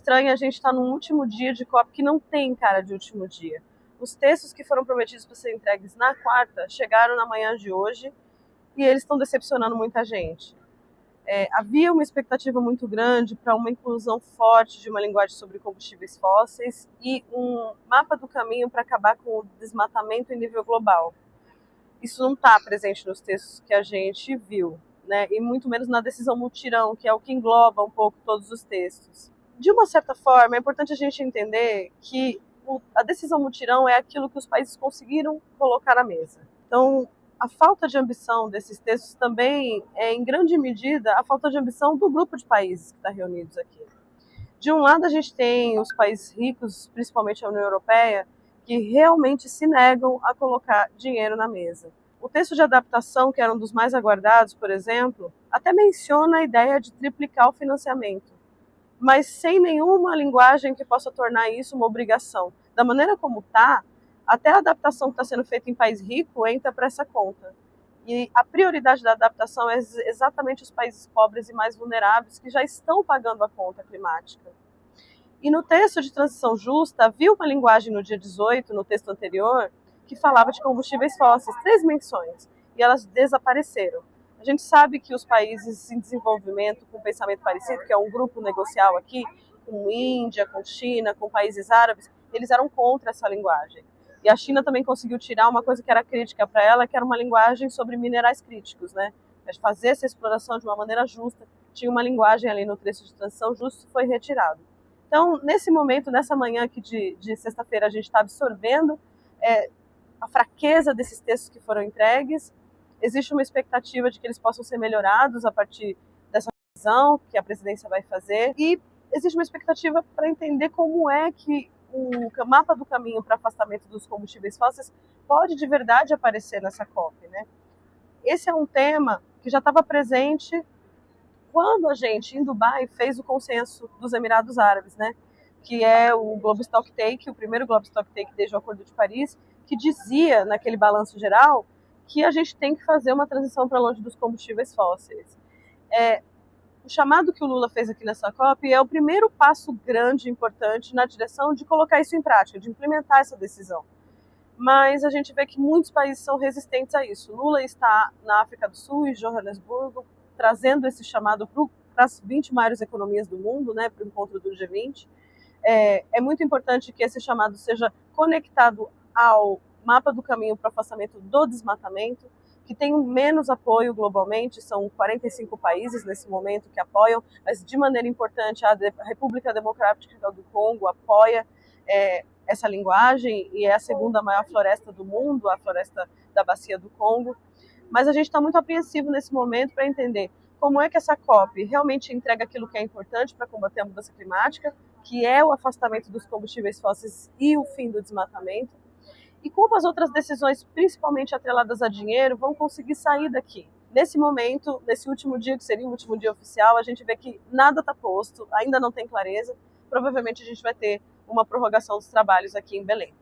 estranho a gente estar no último dia de COP que não tem cara de último dia. Os textos que foram prometidos para serem entregues na quarta chegaram na manhã de hoje e eles estão decepcionando muita gente. Havia uma expectativa muito grande para uma inclusão forte de uma linguagem sobre combustíveis fósseis e um mapa do caminho para acabar com o desmatamento em nível global. Isso não está presente nos textos que a gente viu, né? E muito menos na decisão mutirão, que é o que engloba um pouco todos os textos. De uma certa forma, é importante a gente entender que a decisão mutirão é aquilo que os países conseguiram colocar à mesa. Então, a falta de ambição desses textos também é, em grande medida, a falta de ambição do grupo de países que está reunidos aqui. De um lado, a gente tem os países ricos, principalmente a União Europeia, que realmente se negam a colocar dinheiro na mesa. O texto de adaptação, que era um dos mais aguardados, por exemplo, até menciona a ideia de triplicar o financiamento, mas sem nenhuma linguagem que possa tornar isso uma obrigação. Da maneira como está, até a adaptação que está sendo feita em país rico entra para essa conta. E a prioridade da adaptação é exatamente os países pobres e mais vulneráveis que já estão pagando a conta climática. E no texto de transição justa, havia uma linguagem no dia 18, no texto anterior, que falava de combustíveis fósseis, 3 menções, e elas desapareceram. A gente sabe que os países em desenvolvimento com pensamento parecido, que é um grupo negocial aqui, com Índia, com China, com países árabes, eles eram contra essa linguagem. E a China também conseguiu tirar uma coisa que era crítica para ela, que era uma linguagem sobre minerais críticos, né? Fazer essa exploração de uma maneira justa, tinha uma linguagem ali no trecho de transição justa e foi retirado. Então, nesse momento, nessa manhã aqui de sexta-feira, a gente está absorvendo a fraqueza desses textos que foram entregues. Existe uma expectativa de que eles possam ser melhorados a partir dessa visão que a presidência vai fazer. E existe uma expectativa para entender como é que o mapa do caminho para afastamento dos combustíveis fósseis pode de verdade aparecer nessa COP, né? Esse é um tema que já estava presente quando a gente, em Dubai, fez o consenso dos Emirados Árabes, né? Que é o Global Stocktake, o primeiro Global Stocktake desde o Acordo de Paris, que dizia, naquele balanço geral, que a gente tem que fazer uma transição para longe dos combustíveis fósseis. O chamado que o Lula fez aqui nessa COP é o primeiro passo grande e importante na direção de colocar isso em prática, de implementar essa decisão. Mas a gente vê que muitos países são resistentes a isso. Lula está na África do Sul, em Johannesburgo, trazendo esse chamado para as 20 maiores economias do mundo, né, para o encontro do G20. É muito importante que esse chamado seja conectado ao mapa do caminho para o afastamento do desmatamento, que tem menos apoio globalmente, são 45 países nesse momento que apoiam, mas de maneira importante a República Democrática do Congo apoia essa linguagem e é a segunda maior floresta do mundo, a floresta da Bacia do Congo. Mas a gente está muito apreensivo nesse momento para entender como é que essa COP realmente entrega aquilo que é importante para combater a mudança climática, que é o afastamento dos combustíveis fósseis e o fim do desmatamento, e como as outras decisões, principalmente atreladas a dinheiro, vão conseguir sair daqui. Nesse momento, nesse último dia, que seria o último dia oficial, a gente vê que nada está posto, ainda não tem clareza. Provavelmente a gente vai ter uma prorrogação dos trabalhos aqui em Belém.